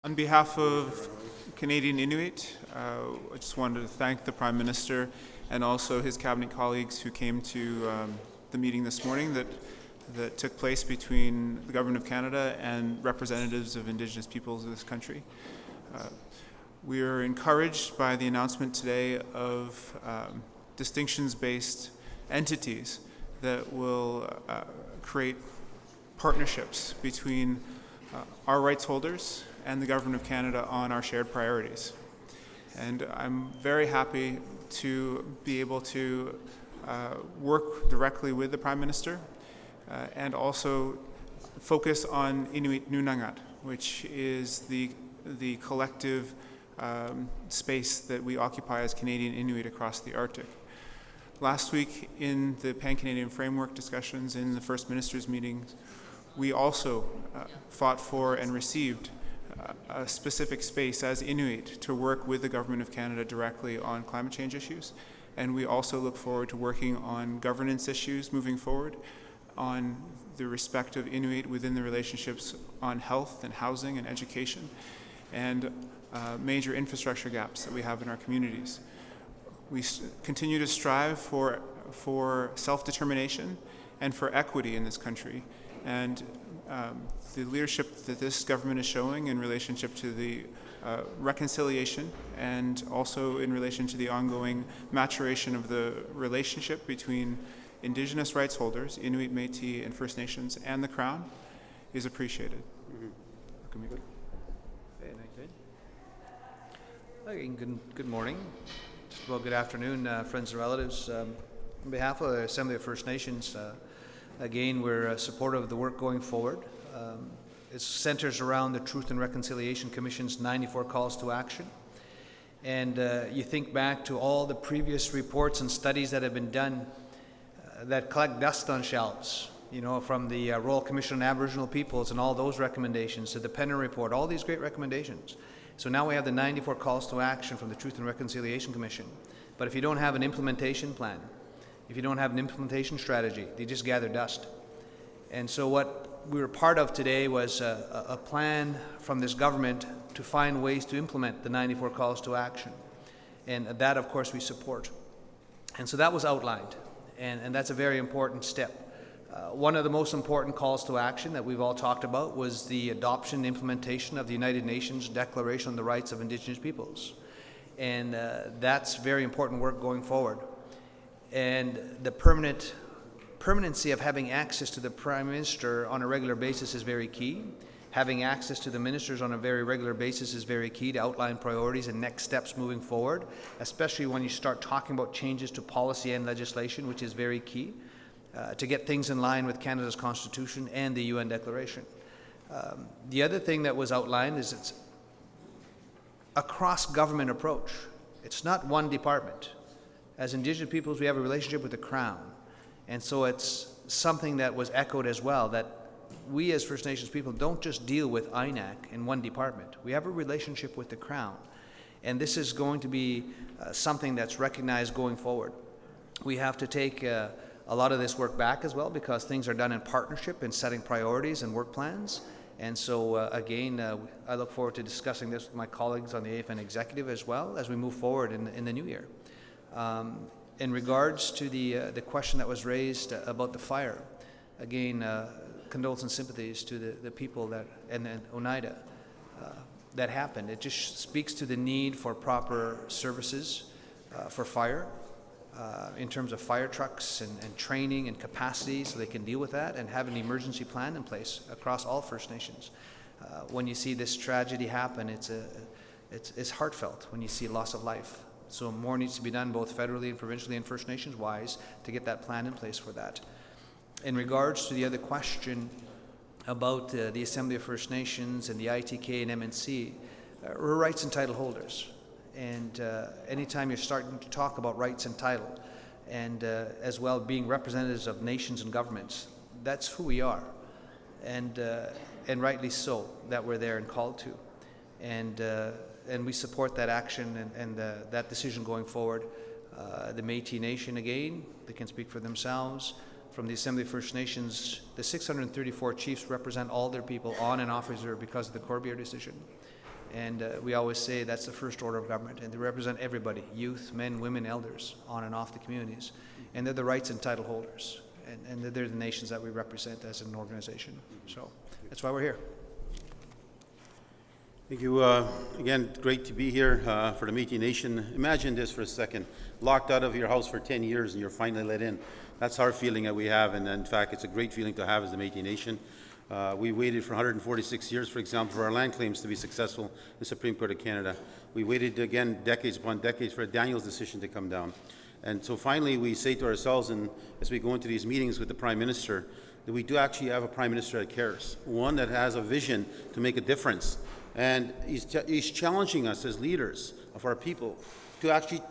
On behalf of Canadian Inuit, I just wanted to thank the Prime Minister and also his cabinet colleagues who came to the meeting this morning that took place between the Government of Canada and representatives of Indigenous peoples of this country. We are encouraged by the announcement today of distinctions-based entities that will create partnerships between our rights holders and the Government of Canada on our shared priorities. And I'm very happy to be able to work directly with the Prime Minister and also focus on Inuit Nunangat, which is the collective space that we occupy as Canadian Inuit across the Arctic. Last week in the Pan-Canadian Framework discussions in the First Ministers' meetings, we also fought for and received a specific space as Inuit to work with the Government of Canada directly on climate change issues. And we also look forward to working on governance issues moving forward, on the respect of Inuit within the relationships on health and housing and education, and major infrastructure gaps that we have in our communities. We continue to strive for self-determination and for equity in this country. And the leadership that this government is showing in relationship to the reconciliation and also in relation to the ongoing maturation of the relationship between Indigenous rights holders, Inuit, Métis, and First Nations, and the Crown is appreciated. Good morning, well, good afternoon, friends and relatives. On behalf of the Assembly of First Nations, again, we're supportive of the work going forward. It centers around the Truth and Reconciliation Commission's 94 calls to action. And you think back to all the previous reports and studies that have been done that collect dust on shelves, you know, from the Royal Commission on Aboriginal Peoples and all those recommendations to the Penner Report, all these great recommendations. So now we have the 94 calls to action from the Truth and Reconciliation Commission. But if you don't have an implementation plan, if you don't have an implementation strategy, they just gather dust. And so what we were part of today was a plan from this government to find ways to implement the 94 calls to action. And that, of course, we support. And so that was outlined. And that's a very important step. One of the most important calls to action that we've all talked about was the adoption and implementation of the United Nations Declaration on the Rights of Indigenous Peoples. And that's very important work going forward. And the permanency of having access to the Prime Minister on a regular basis is very key. Having access to the ministers on a very regular basis is very key to outline priorities and next steps moving forward, especially when you start talking about changes to policy and legislation, which is very key to get things in line with Canada's Constitution and the UN Declaration. The other thing that was outlined is it's a cross-government approach. It's not one department. As Indigenous peoples, we have a relationship with the Crown. And so it's something that was echoed as well, that we as First Nations people don't just deal with INAC in one department. We have a relationship with the Crown. And this is going to be something that's recognized going forward. We have to take a lot of this work back as well, because things are done in partnership in setting priorities and work plans. And so, again, I look forward to discussing this with my colleagues on the AFN Executive as well as we move forward in the new year. In regards to the question that was raised about the fire, again, condolences and sympathies to the people that and Oneida that happened. It just speaks to the need for proper services for fire in terms of fire trucks and training and capacity so they can deal with that and have an emergency plan in place across all First Nations. When you see this tragedy happen, it's heartfelt when you see loss of life. So more needs to be done both federally and provincially and First Nations wise to get that plan in place for that. In regards to the other question about the Assembly of First Nations and the ITK and MNC, we're rights and title holders. And anytime you're starting to talk about rights and title, and as well being representatives of nations and governments, that's who we are. And rightly so that we're there and called to. And we support that action and that decision going forward. The Métis Nation, again, they can speak for themselves. From the Assembly of First Nations, the 634 chiefs represent all their people on and off reserve because of the Corbière decision. And we always say that's the first order of government, and they represent everybody, youth, men, women, elders, on and off the communities. And they're the rights and title holders, and they're the nations that we represent as an organization. So that's why we're here. Thank you. Again, great to be here for the Métis Nation. Imagine this for a second. Locked out of your house for 10 years and you're finally let in. That's our feeling that we have, and in fact, it's a great feeling to have as the Métis Nation. We waited for 146 years, for example, for our land claims to be successful in the Supreme Court of Canada. We waited, again, decades upon decades for Daniel's decision to come down. And so finally, we say to ourselves, and as we go into these meetings with the Prime Minister, that we do actually have a Prime Minister that cares, one that has a vision to make a difference. And he's challenging us as leaders of our people to actually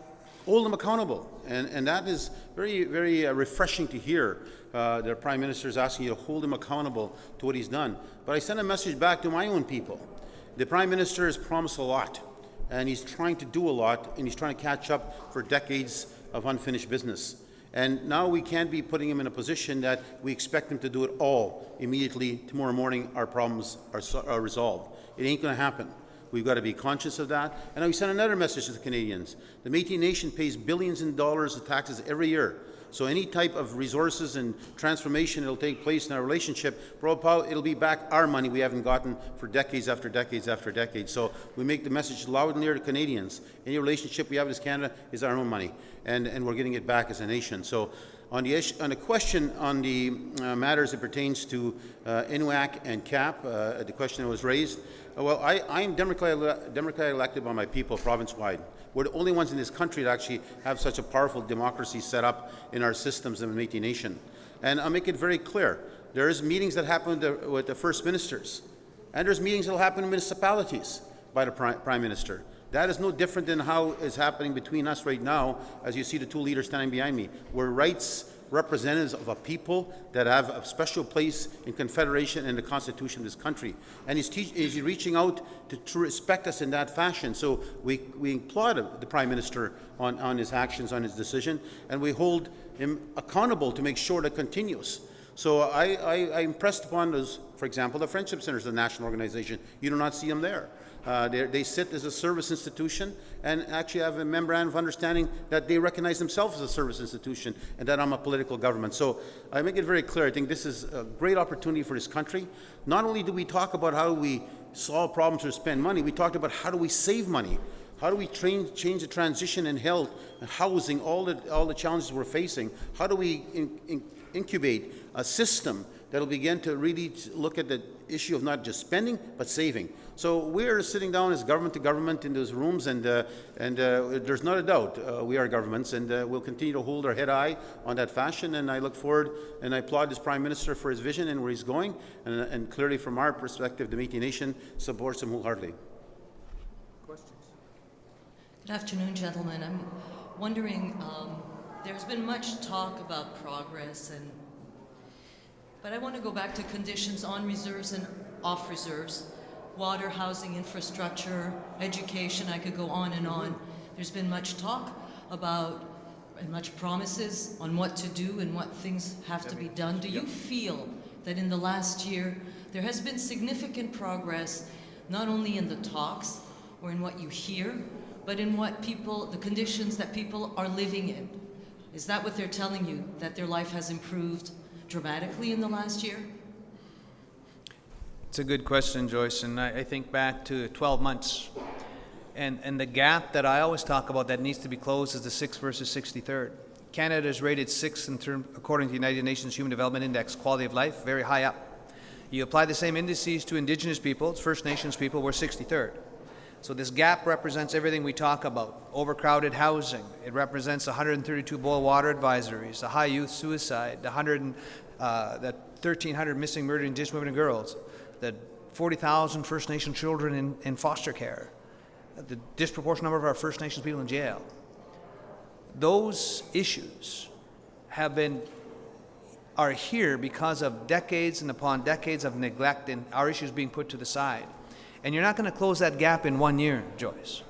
hold them accountable. And that is very, very refreshing to hear. The Prime Minister is asking you to hold him accountable to what he's done. But I sent a message back to my own people. The Prime Minister has promised a lot, and he's trying to do a lot, and he's trying to catch up for decades of unfinished business. And now we can't be putting him in a position that we expect him to do it all immediately. Tomorrow morning, our problems are resolved. It ain't going to happen. We've got to be conscious of that. And we send another message to the Canadians. The Métis Nation pays billions in dollars of taxes every year. So any type of resources and transformation that will take place in our relationship, it'll be back our money we haven't gotten for decades after decades after decades. So we make the message loud and clear to Canadians. Any relationship we have with Canada is our own money, and we're getting it back as a nation. So on the question on the matters that pertains to Inuit and CAP, the question that was raised, well, I'm democratically elected by my people province-wide. We're the only ones in this country that actually have such a powerful democracy set up in our systems in the Métis Nation. And I'll make it very clear. There's meetings that happen with the First Ministers, and there's meetings that will happen in municipalities by the Prime Minister. That is no different than how is happening between us right now, as you see the two leaders standing behind me. We're rights representatives of a people that have a special place in Confederation and the Constitution of this country. And he's reaching out to respect us in that fashion. So we applaud the Prime Minister on his actions, on his decision, and we hold him accountable to make sure that continues. So I impressed upon those, for example, the Friendship Centers, the national organization. You do not see them there. They sit as a service institution and actually have a memorandum of understanding that they recognize themselves as a service institution and that I'm a political government. So I make it very clear, I think this is a great opportunity for this country. Not only do we talk about how we solve problems or spend money, we talked about how do we save money. How do we change the transition in health and housing, all the challenges we're facing? How do we incubate a system that will begin to really look at the issue of not just spending, but saving? So we're sitting down as government to government in those rooms, and there's not a doubt we are governments, and we'll continue to hold our head high on that fashion. And I look forward and I applaud this Prime Minister for his vision and where he's going. And clearly, from our perspective, the Métis Nation supports him wholeheartedly. Questions? Good afternoon, gentlemen. I'm wondering, there's been much talk about progress, but I want to go back to conditions on reserves and off reserves. Water, housing, infrastructure, education, I could go on and on. There's been much talk about and much promises on what to do and what things have to be done. Do you feel that in the last year there has been significant progress, not only in the talks or in what you hear, but in what the conditions that people are living in? Is that what they're telling you, that their life has improved dramatically in the last year? It's a good question, Joyce, and I think back to 12 months. And the gap that I always talk about that needs to be closed is the 6th versus 63rd. Canada is rated 6th according to the United Nations Human Development Index, quality of life, very high up. You apply the same indices to Indigenous peoples, First Nations people, we're 63rd. So this gap represents everything we talk about. Overcrowded housing. It represents 132 boil water advisories, the high youth suicide, the 1,300 missing murdered Indigenous women and girls, the 40,000 First Nation children in foster care, the disproportionate number of our First Nations people in jail. Those issues are here because of decades and upon decades of neglect and our issues being put to the side. And you're not going to close that gap in 1 year, Joyce.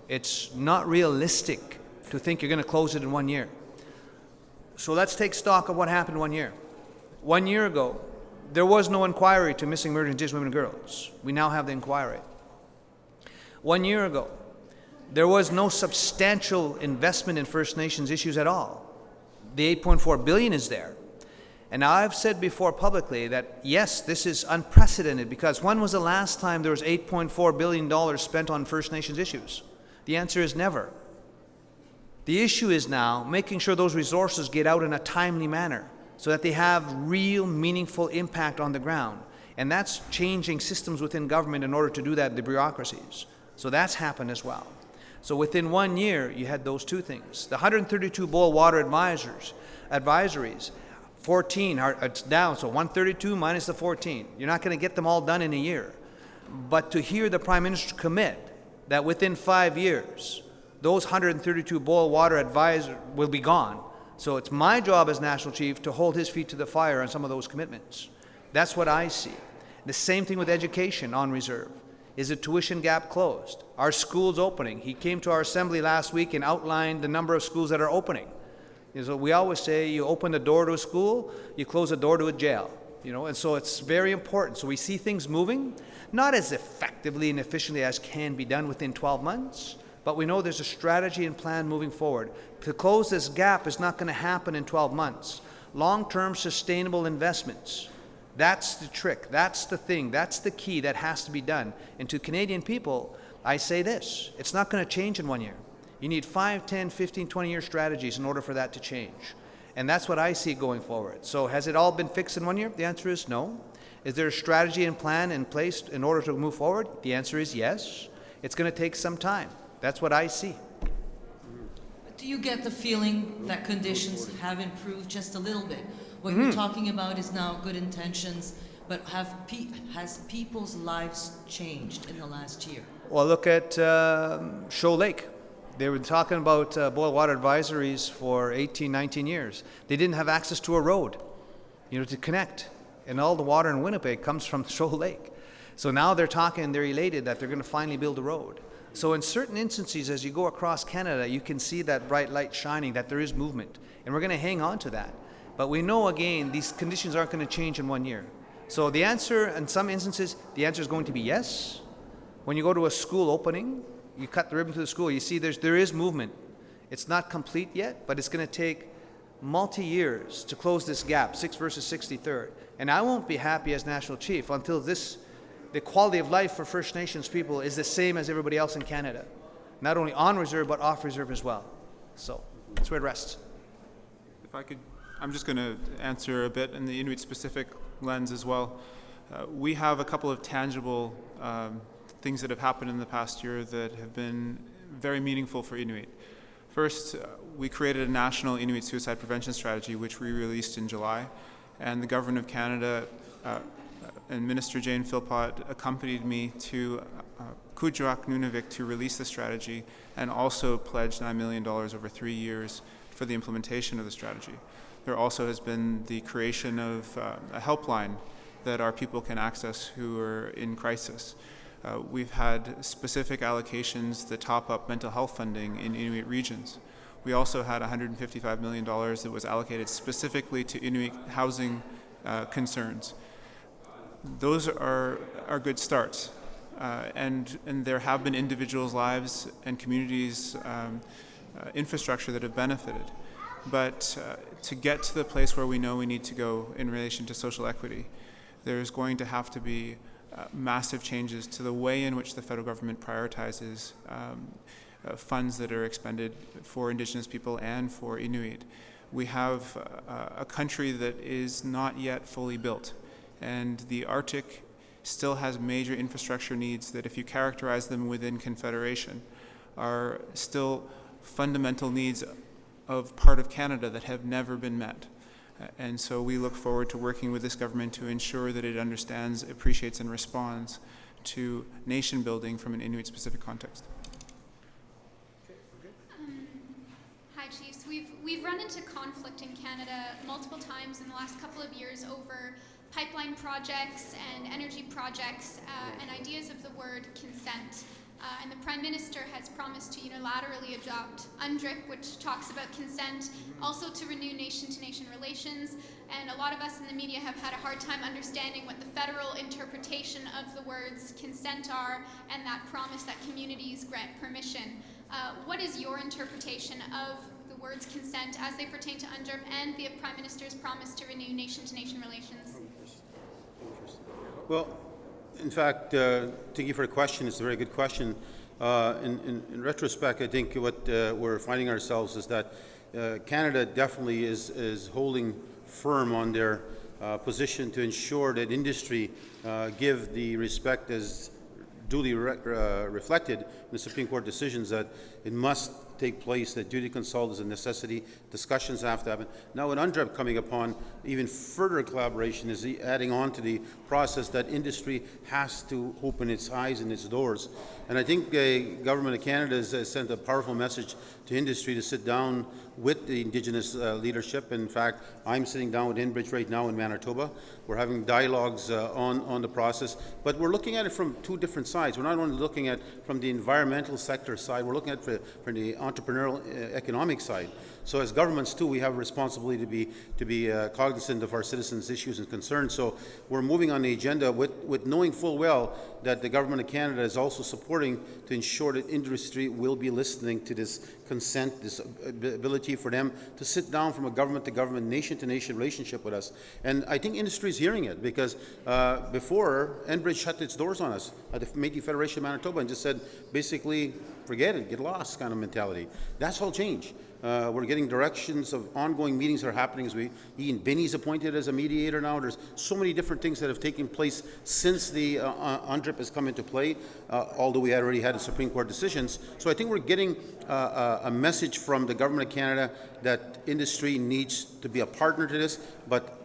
It's not realistic to think you're going to close it in 1 year. So let's take stock of what happened 1 year. 1 year ago, there was no inquiry to missing murdered Indigenous women and girls. We now have the inquiry. 1 year ago, there was no substantial investment in First Nations issues at all. The $8.4 billion is there. And I've said before publicly that, yes, this is unprecedented, because when was the last time there was $8.4 billion spent on First Nations issues? The answer is never. The issue is now making sure those resources get out in a timely manner so that they have real, meaningful impact on the ground. And that's changing systems within government in order to do that, the bureaucracies. So that's happened as well. So within 1 year, you had those two things. The 132 boil water advisories, 14 it's down, so 132 minus the 14. You're not going to get them all done in a year. But to hear the Prime Minister commit that within 5 years, those 132 boil water advisors will be gone. So it's my job as National Chief to hold his feet to the fire on some of those commitments. That's what I see. The same thing with education on reserve. Is the tuition gap closed? Are schools opening? He came to our assembly last week and outlined the number of schools that are opening. So we always say you open the door to a school, you close the door to a jail. And so it's very important. So we see things moving, not as effectively and efficiently as can be done within 12 months, but we know there's a strategy and plan moving forward. To close this gap is not going to happen in 12 months. Long-term sustainable investments. That's the trick. That's the thing. That's the key that has to be done. And to Canadian people, I say this. It's not going to change in 1 year. You need 5, 10, 15, 20-year strategies in order for that to change. And that's what I see going forward. So has it all been fixed in 1 year? The answer is no. Is there a strategy and plan in place in order to move forward? The answer is yes. It's going to take some time. That's what I see. Do you get the feeling that conditions have improved just a little bit? What you're talking about is now good intentions, but has people's lives changed in the last year? Well, look at Shoal Lake. They were talking about boil water advisories for 18, 19 years. They didn't have access to a road, to connect. And all the water in Winnipeg comes from Shoal Lake. So now they're talking, they're elated that they're going to finally build a road. So in certain instances, as you go across Canada, you can see that bright light shining, that there is movement. And we're going to hang on to that. But we know, again, these conditions aren't going to change in 1 year. So the answer, in some instances, the answer is going to be yes. When you go to a school opening, you cut the ribbon to the school, you see there is movement. It's not complete yet, but it's going to take multi-years to close this gap, 6 versus 63rd. And I won't be happy as National Chief until the quality of life for First Nations people is the same as everybody else in Canada. Not only on reserve, but off reserve as well. So that's where it rests. If I could, I'm just going to answer a bit in the Inuit-specific lens as well. We have a couple of tangible things that have happened in the past year that have been very meaningful for Inuit. First, we created a national Inuit suicide prevention strategy, which we released in July, and the Government of Canada and Minister Jane Philpott accompanied me to Kuujjuaq, Nunavik to release the strategy and also pledged $9 million over 3 years for the implementation of the strategy. There also has been the creation of a helpline that our people can access who are in crisis. We've had specific allocations that top up mental health funding in Inuit regions. We also had $155 million that was allocated specifically to Inuit housing concerns. Those are good starts. And there have been individuals' lives and communities' infrastructure that have benefited. But to get to the place where we know we need to go in relation to social equity, there's going to have to be massive changes to the way in which the federal government prioritizes funds that are expended for Indigenous people and for Inuit. We have a country that is not yet fully built, and the Arctic still has major infrastructure needs that, if you characterize them within Confederation, are still fundamental needs of part of Canada that have never been met. And so we look forward to working with this government to ensure that it understands, appreciates, and responds to nation building from an Inuit-specific context. Hi, Chiefs. We've run into conflict in Canada multiple times in the last couple of years over pipeline projects and energy projects and ideas of the word consent. And the Prime Minister has promised to unilaterally adopt UNDRIP, which talks about consent, also to renew nation-to-nation relations. and a lot of us in the media have had a hard time understanding what the federal interpretation of the words consent are and that promise that communities grant permission. What is your interpretation of the words consent as they pertain to UNDRIP and the Prime Minister's promise to renew nation-to-nation relations? Well, in fact, thank you for the question. It's a very good question. In retrospect, I think what we're finding ourselves is that Canada definitely is holding firm on their position to ensure that industry give the respect as duly reflected in the Supreme Court decisions that it must take place, that duty to consult is a necessity, discussions have to happen. Now with UNDRIP coming upon, even further collaboration is adding on to the process that industry has to open its eyes and its doors. And I think the Government of Canada has sent a powerful message to industry to sit down with the Indigenous leadership. In fact, I'm sitting down with Enbridge right now in Manitoba. We're having dialogues on the process, but we're looking at it from two different sides. We're not only looking at from the environmental sector side, we're looking at from the entrepreneurial economic side. So as governments too, we have a responsibility to be cognizant of our citizens' issues and concerns. So we're moving on the agenda with knowing full well that the Government of Canada is also supporting to ensure that industry will be listening to this consent, this ability for them to sit down from a government-to-government, nation-to-nation relationship with us. And I think industry is hearing it because before, Enbridge shut its doors on us at the Métis Federation of Manitoba and just said, basically, forget it, get lost kind of mentality. That's all changed. We're getting directions of ongoing meetings that are happening as Ian Binney's appointed as a mediator now. There's so many different things that have taken place since the UNDRIP has come into play, although we had already had the Supreme Court decisions. So I think we're getting a message from the Government of Canada that industry needs to be a partner to this, but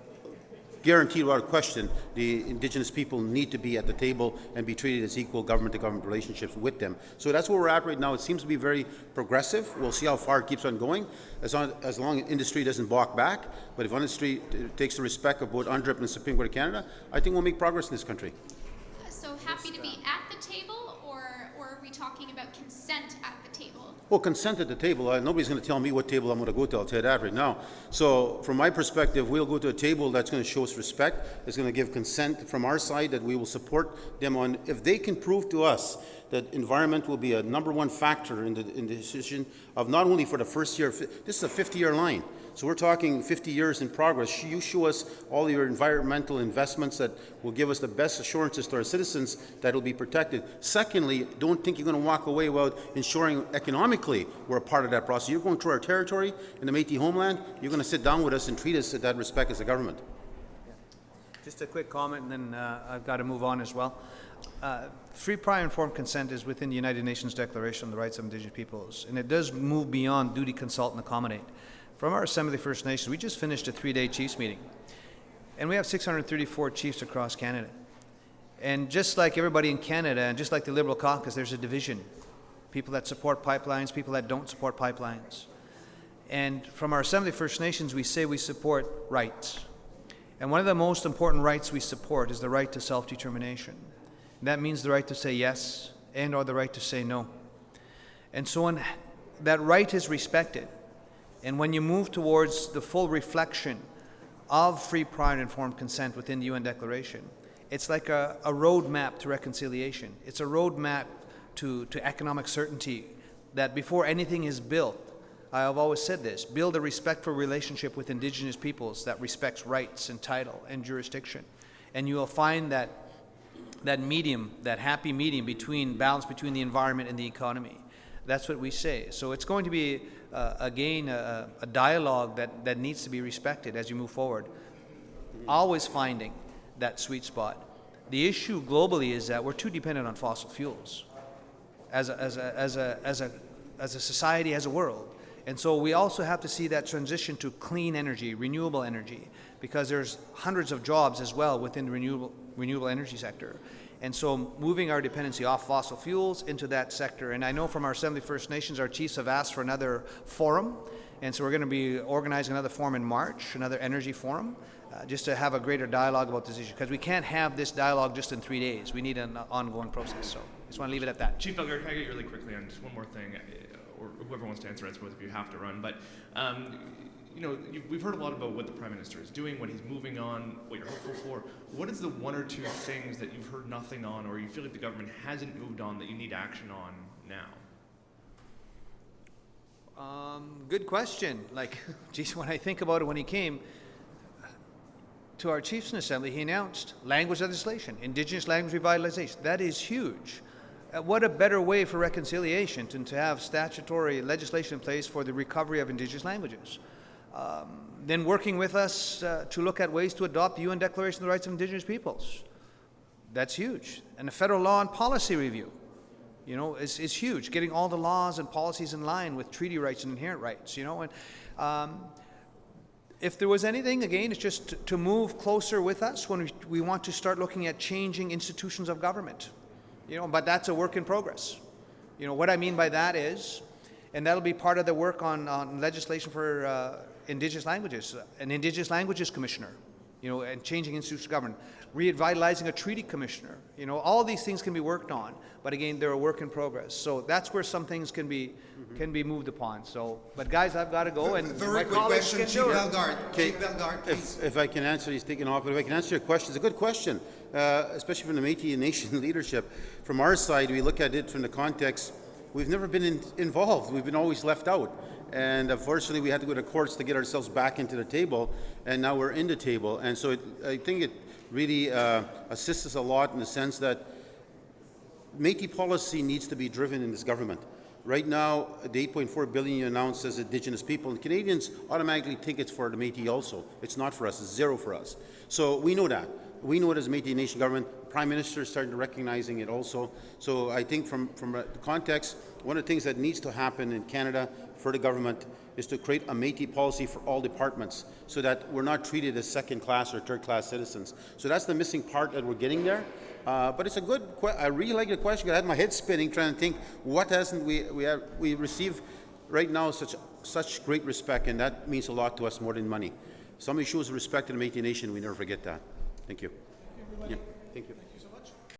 guaranteed without question, the Indigenous people need to be at the table and be treated as equal government-to-government relationships with them. So that's where we're at right now. It seems to be very progressive. We'll see how far it keeps on going, as long as industry doesn't balk back. But if industry takes the respect of both UNDRIP and the Supreme Court of Canada, I think we'll make progress in this country. So happy to be at the table, or are we talking about consent at the table? Well, consent at the table. Nobody's going to tell me what table I'm going to go to. I'll tell you that right now. So from my perspective, we'll go to a table that's going to show us respect. It's going to give consent from our side that we will support them on. If they can prove to us that environment will be a #1 factor in the decision of not only for the first year, this is a 50-year line. So we're talking 50 years in progress. You show us all your environmental investments that will give us the best assurances to our citizens that will be protected. Secondly, don't think you're going to walk away without ensuring economically we're a part of that process. You're going through our territory in the Métis homeland. You're going to sit down with us and treat us with that respect as a government. Just a quick comment, and then I've got to move on as well. Free, prior, informed consent is within the United Nations Declaration on the Rights of Indigenous Peoples, and it does move beyond duty, consult, and accommodate. From our Assembly of First Nations, we just finished a 3-day Chiefs meeting, and we have 634 chiefs across Canada. And just like everybody in Canada, and just like the Liberal caucus, there's a division. People that support pipelines, people that don't support pipelines. And from our Assembly of First Nations, we say we support rights. And one of the most important rights we support is the right to self-determination. That means the right to say yes and or the right to say no. And so when that right is respected, and when you move towards the full reflection of free, prior, and informed consent within the UN Declaration, it's like a roadmap to reconciliation. It's a roadmap to economic certainty, that before anything is built, I have always said this, build a respectful relationship with Indigenous peoples that respects rights and title and jurisdiction. And you will find that medium, that happy medium balance between the environment and the economy. That's what we say. So it's going to be, again, a dialogue that needs to be respected as you move forward. Always finding that sweet spot. The issue globally is that we're too dependent on fossil fuels as a society, as a world. And so we also have to see that transition to clean energy, renewable energy, because there's hundreds of jobs as well within the renewable energy sector. And so moving our dependency off fossil fuels into that sector. And I know from our Assembly First Nations, our chiefs have asked for another forum. And so we're going to be organizing another forum in March, another energy forum, just to have a greater dialogue about this issue. Because we can't have this dialogue just in 3 days. We need an ongoing process. So I just want to leave it at that. Chief Belger, can I get you really quickly on just one more thing? Or whoever wants to answer it, I suppose if you have to run. But we've heard a lot about what the Prime Minister is doing, what he's moving on, what you're hopeful for. What is the one or two things that you've heard nothing on, or you feel like the government hasn't moved on that you need action on now? Good question. Like, geez, when I think about it, when he came to our Chiefs Assembly, he announced language legislation, Indigenous language revitalization. That is huge. What a better way for reconciliation than to have statutory legislation in place for the recovery of Indigenous languages. Then working with us to look at ways to adopt the UN Declaration of the Rights of Indigenous Peoples. That's huge. And the federal law and policy review, is huge. Getting all the laws and policies in line with treaty rights and inherent rights, And if there was anything, again, it's just to move closer with us when we want to start looking at changing institutions of government. But that's a work in progress. What I mean by that is, and that'll be part of the work on legislation for Indigenous languages, an Indigenous Languages Commissioner, and changing institutions of government, revitalizing a treaty commissioner. All these things can be worked on, but again, they're a work in progress. So that's where some things can be moved upon. So, but guys, I've got to go, and very my quick colleagues question, can Chief do it. Bellegarde. Chief Bellegarde, please. If I can answer, he's taking off, but if I can answer your question, it's a good question, especially from the Métis Nation leadership. From our side, we look at it from the context, we've never been involved. We've been always left out. And unfortunately, we had to go to courts to get ourselves back into the table, and now we're in the table. And so I think it really assists us a lot in the sense that Métis policy needs to be driven in this government. Right now, the $8.4 billion you announced as Indigenous people, and Canadians automatically think it's for the Métis also. It's not for us. It's zero for us. So we know that. We know it as a Métis Nation government. The Prime Minister is starting to recognizing it also. So I think from the context, one of the things that needs to happen in Canada for the government is to create a Métis policy for all departments so that we're not treated as second-class or third-class citizens. So that's the missing part that we're getting there. But it's a good I really like the question. I had my head spinning trying to think what hasn't we receive right now such great respect, and that means a lot to us more than money. Somebody shows respect to the Métis Nation, we never forget that. Thank you. Thank you, everybody. Yeah, thank you. Thank you so much.